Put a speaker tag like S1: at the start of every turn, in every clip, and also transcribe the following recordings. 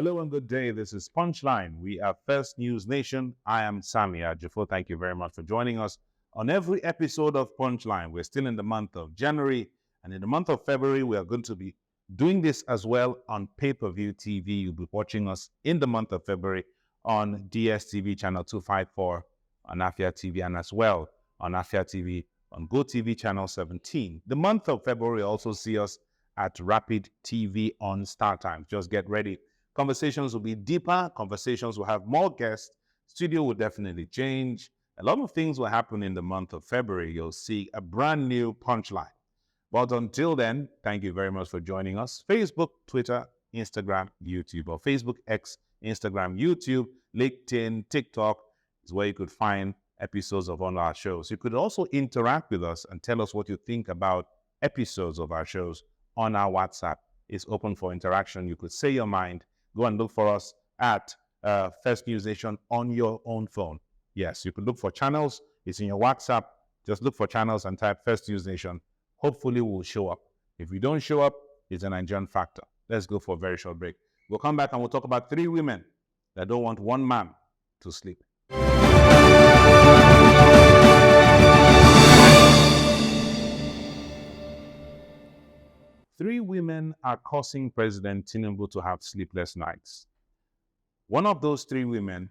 S1: Hello and good day. This is Punchline. We are First News Nation. I am Sami Ajifo. Thank you very much for joining us on every episode of Punchline. We're still in the month of January, and in the month of February, we are going to be doing this as well on pay-per-view TV. You'll be watching us in the month of February on DSTV channel 254, on Afia TV, and as well on Afia TV on GoTV channel 17. The month of February also see us at Rapid TV on Star Times. Just get ready. Conversations will be deeper. Conversations will have more guests. Studio will definitely change. A lot of things will happen in the month of February. You'll see a brand new Punchline. But until then, thank you very much for joining us. Facebook, Twitter, Instagram, YouTube, or Facebook, X, Instagram, YouTube, LinkedIn, TikTok is where you could find episodes of all our shows. You could also interact with us and tell us what you think about episodes of our shows on our WhatsApp. It's open for interaction. You could say your mind. Go and look for us at First News Nation on your own phone. Yes, you could look for channels. It's in your WhatsApp. Just look for channels and type First News Nation. Hopefully we'll show up. If we don't show up, it's a Nigerian factor. Let's go for a very short break. We'll come back and we'll talk about 3 women that don't want one man to sleep. 3 women are causing President Tinubu to have sleepless nights. One of those 3 women,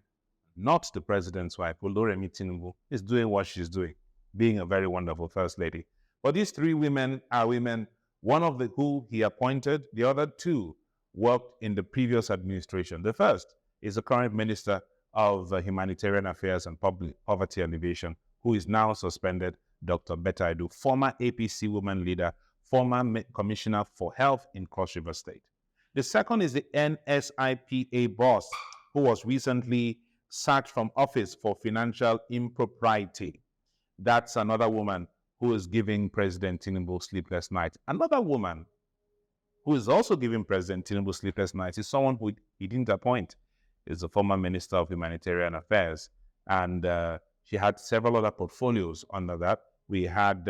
S1: not the president's wife, Oloremi Tinubu, is doing what she's doing, being a very wonderful first lady. But these 3 women are women, one of who he appointed, the other 2 worked in the previous administration. The first is the current Minister of Humanitarian Affairs and Poverty Alleviation, who is now suspended, Dr. Betta Edu, former APC woman leader, former Commissioner for Health in Cross River State. The second is the NSIPA boss, who was recently sacked from office for financial impropriety. That's another woman who is giving President Tinubu sleepless nights. Another woman who is also giving President Tinubu sleepless nights is someone who he didn't appoint. Is the former Minister of Humanitarian Affairs. And she had several other portfolios under that. We had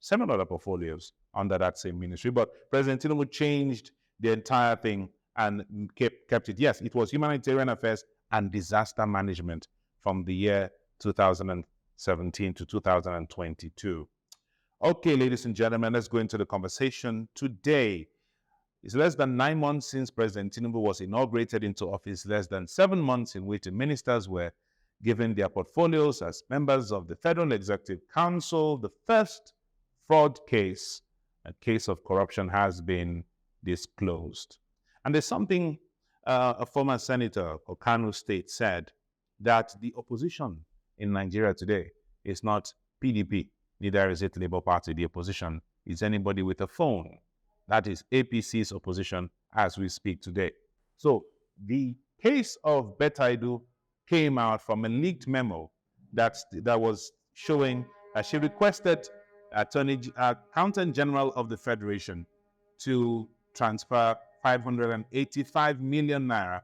S1: several other portfolios under that same ministry. But President Tinubu changed the entire thing and kept it. Yes, it was Humanitarian Affairs and Disaster Management from the year 2017 to 2022. Okay, ladies and gentlemen, let's go into the conversation today. It's less than 9 months since President Tinubu was inaugurated into office, less than 7 months in which the ministers were given their portfolios as members of the Federal Executive Council. The first fraud case, a case of corruption, has been disclosed. And there's something a former senator of Kano State said, that the opposition in Nigeria today is not PDP, neither is it Labour Party. The opposition is anybody with a phone. That is APC's opposition as we speak today. So the case of Betta Edu came out from a leaked memo that was showing that she requested Accountant General of the Federation to transfer 585 million naira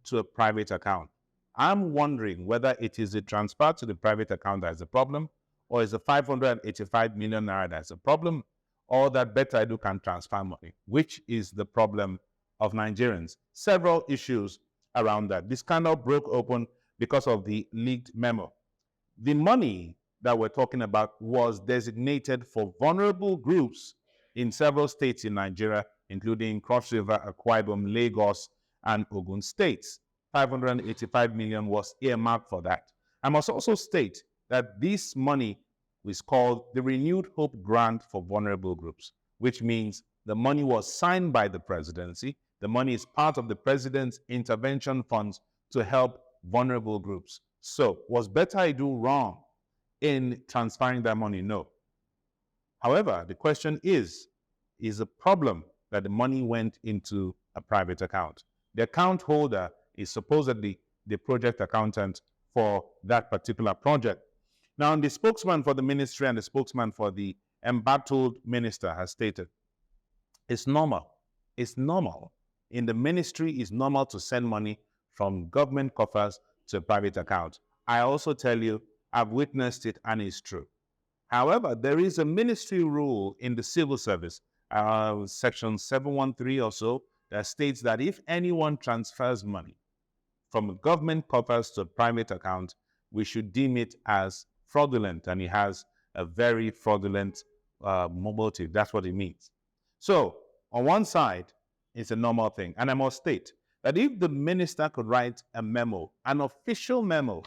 S1: to a private account. I'm wondering whether it is the transfer to the private account that is a problem, or is the 585 million naira that's a problem, or that Betta Edu can transfer money. Which is the problem of Nigerians? Several issues around that. This scandal broke open because of the leaked memo. The money that we're talking about was designated for vulnerable groups in several states in Nigeria, including Cross River, Akwa Ibom, Lagos, and Ogun states. 585 million was earmarked for that. I must also state that this money is called the Renewed Hope Grant for Vulnerable Groups, which means the money was signed by the presidency. The money is part of the president's intervention funds to help vulnerable groups. So, was Betta Edu wrong in transferring that money? No. However, the question is a problem that the money went into a private account. The account holder is supposedly the project accountant for that particular project. Now, the spokesman for the ministry and the spokesman for the embattled minister has stated, it's normal. It's normal. In the ministry, it's normal to send money from government coffers to a private account. I also tell you, I've witnessed it and it's true. However, there is a ministry rule in the civil service, section 713 or so, that states that if anyone transfers money from a government coffers to a private account, we should deem it as fraudulent, and it has a very fraudulent motive. That's what it means. So on one side, it's a normal thing. And I must state that if the minister could write a memo, an official memo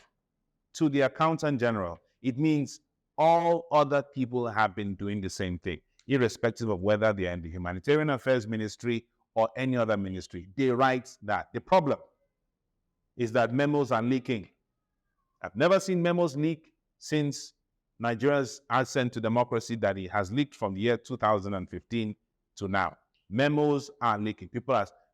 S1: to the accountant general, it means all other people have been doing the same thing, irrespective of whether they are in the Humanitarian Affairs Ministry or any other ministry. They write that. The problem is that memos are leaking. I've never seen memos leak since Nigeria's ascent to democracy that it has leaked from the year 2015 to now. Memos are leaking.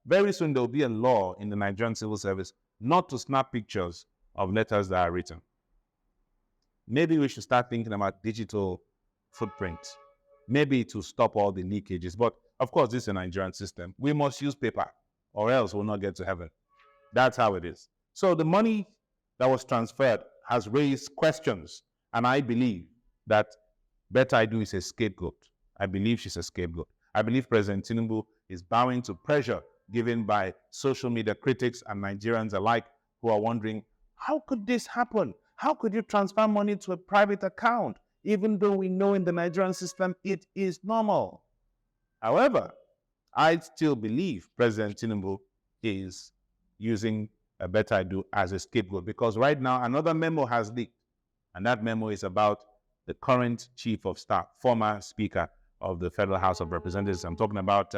S1: Very soon there will be a law in the Nigerian civil service not to snap pictures of letters that are written. Maybe we should start thinking about digital footprint. Maybe to stop all the leakages. But of course, this is a Nigerian system. We must use paper or else we'll not get to heaven. That's how it is. So the money that was transferred has raised questions. And I believe that Betta Edu is a scapegoat. I believe she's a scapegoat. I believe President Tinubu is bowing to pressure given by social media critics and Nigerians alike who are wondering, how could this happen? How could you transfer money to a private account, even though we know in the Nigerian system it is normal? However, I still believe President Tinubu is using Betta Edu as a scapegoat, because right now another memo has leaked, and that memo is about the current chief of staff, former speaker of the Federal House of Representatives. I'm talking about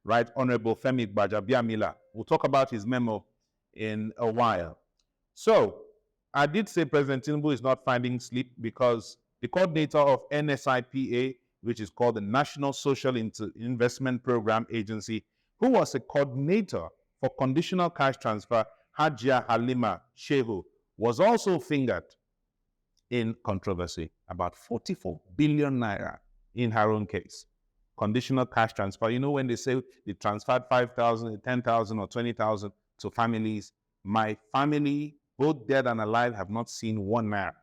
S1: Right Honorable Femi Gbajabiamila. We'll talk about his memo in a while. So I did say President Tinubu is not finding sleep because the coordinator of NSIPA, which is called the National Social Investment Program Agency, who was a coordinator for conditional cash transfer, Hajia Halima Shehu, was also fingered in controversy, about 44 billion naira in her own case. Conditional cash transfer, you know, when they say they transferred 5,000, 10,000 or 20,000 to families, my family, both dead and alive, have not seen 1 naira.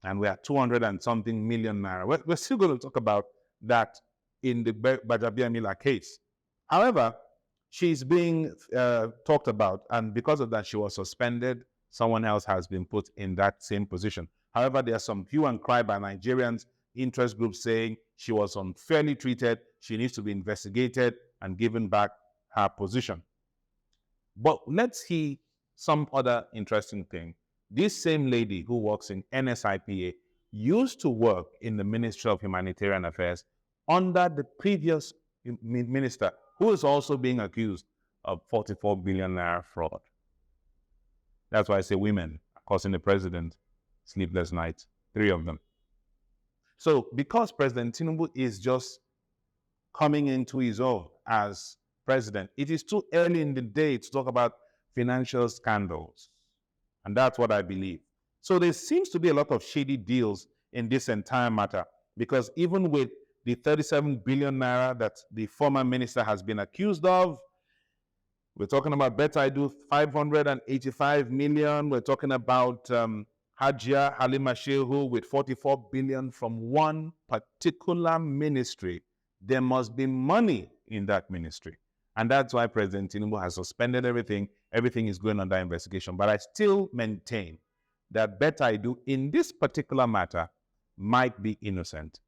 S1: And we are 200 and something million naira. We're still going to talk about that in the Gbajabiamila case. However, she's being talked about, and because of that, she was suspended. Someone else has been put in that same position. However, there are some hue and cry by Nigerians, interest groups saying she was unfairly treated, she needs to be investigated and given back her position. But let's see some other interesting thing. This same lady who works in NSIPA used to work in the Ministry of Humanitarian Affairs under the previous minister, who is also being accused of 44 billion naira fraud. That's why I say women are causing the president sleepless nights, 3 of them. So because President Tinubu is just coming into his own as president, it is too early in the day to talk about financial scandals. And that's what I believe. So there seems to be a lot of shady deals in this entire matter, because even with the 37 billion naira that the former minister has been accused of, we're talking about Betta Edu, 585 million. We're talking about Hajia Halima Shehu with 44 billion from one particular ministry. There must be money in that ministry. And that's why President Tinubu has suspended everything. Everything is going under investigation. But I still maintain that Betta Edu in this particular matter might be innocent.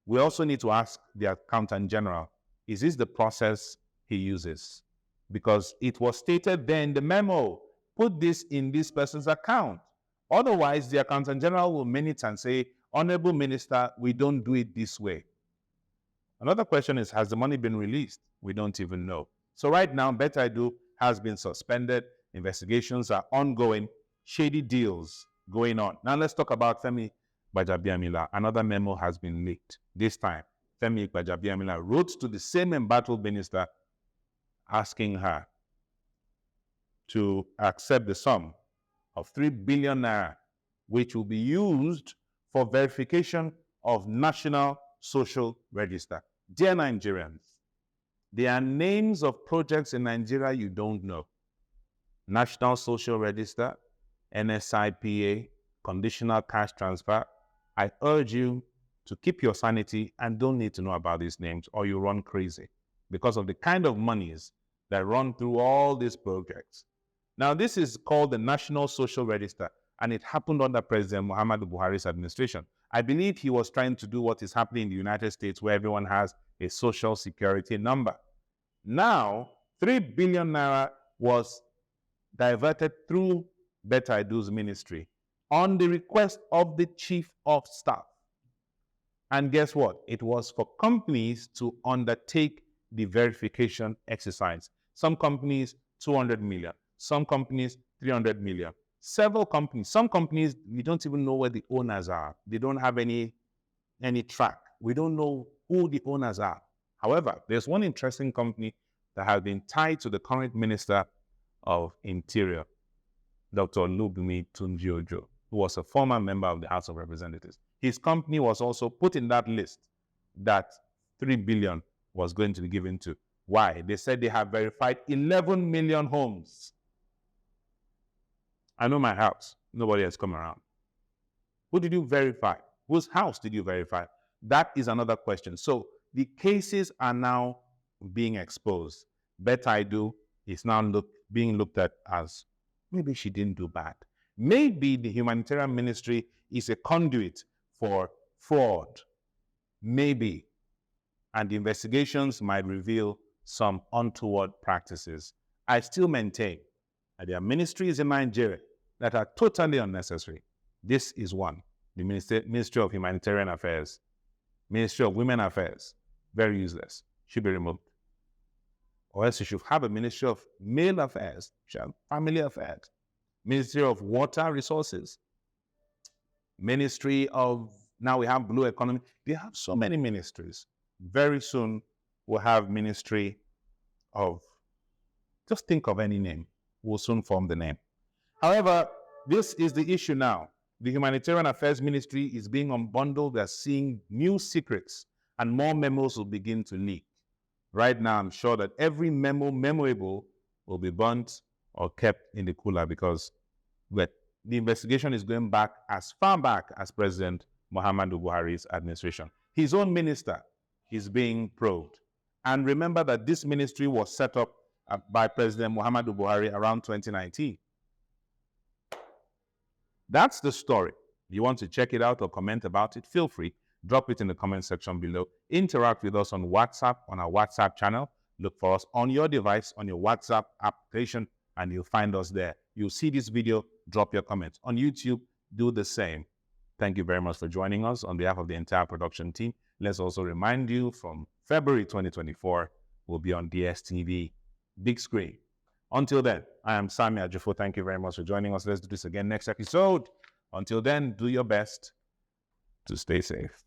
S1: We also need to ask the Accountant General, is this the process he uses? Because it was stated there in the memo, put this in this person's account. Otherwise, the Accountant General will minute and say, Honorable Minister, we don't do it this way. Another question is, has the money been released? We don't even know. So right now, Betta Edu has been suspended. Investigations are ongoing. Shady deals going on. Now let's talk about Femi Gbajabiamila. Another memo has been leaked. This time, Femi Gbajabiamila wrote to the same embattled minister asking her to accept the sum of 3 billion naira, which will be used for verification of National Social Register. Dear Nigerians, there are names of projects in Nigeria you don't know. National Social Register, NSIPA, conditional cash transfer. I urge you to keep your sanity and don't need to know about these names or you run crazy. because of the kind of monies that run through all these projects. Now, this is called the National Social Register, and it happened under President Muhammadu Buhari's administration. I believe he was trying to do what is happening in the United States, where everyone has a social security number. Now, 3 billion naira was diverted through Betta Edu's ministry on the request of the Chief of Staff. And guess what? It was for companies to undertake the verification exercise. Some companies, 200 million. Some companies, 300 million. Several companies. Some companies, we don't even know where the owners are. They don't have any track. We don't know who the owners are. However, there's one interesting company that has been tied to the current Minister of Interior, Dr. Olubunmi Tunji-Ojo, who was a former member of the House of Representatives. His company was also put in that list that 3 billion was going to be given to. Why? They said they have verified 11 million homes. I know my house. Nobody has come around. Who did you verify? Whose house did you verify? That is another question. So the cases are now being exposed. Betta Edu is now being looked at as maybe she didn't do bad. Maybe the Humanitarian Ministry is a conduit for fraud. Maybe. And the investigations might reveal some untoward practices. I still maintain that there are ministries in Nigeria that are totally unnecessary. This is one. The Ministry of Humanitarian Affairs, Ministry of Women Affairs, very useless, should be removed. Or else you should have a Ministry of Male Affairs, Family Affairs, Ministry of Water Resources, Ministry of, now we have Blue Economy. They have so many ministries. Very soon we'll have Ministry of, just think of any name, we'll soon form the name. However, this is the issue now. The Humanitarian Affairs Ministry is being unbundled. They're seeing new secrets, and more memos will begin to leak. Right now, I'm sure that every memoable will be burnt or kept in the cooler, because the investigation is going back as far back as President Muhammadu Buhari's administration. His own minister is being probed. And remember that this ministry was set up by President Muhammadu Buhari around 2019. That's the story. If you want to check it out or comment about it, feel free. Drop it in the comment section below. Interact with us on WhatsApp, on our WhatsApp channel. Look for us on your device, on your WhatsApp application, and you'll find us there. You'll see this video, drop your comments. On YouTube, do the same. Thank you very much for joining us. On behalf of the entire production team, let's also remind you from February 2024, we'll be on DSTV, big screen. Until then, I am Sami Ajufo. Thank you very much for joining us. Let's do this again next episode. Until then, do your best to stay safe.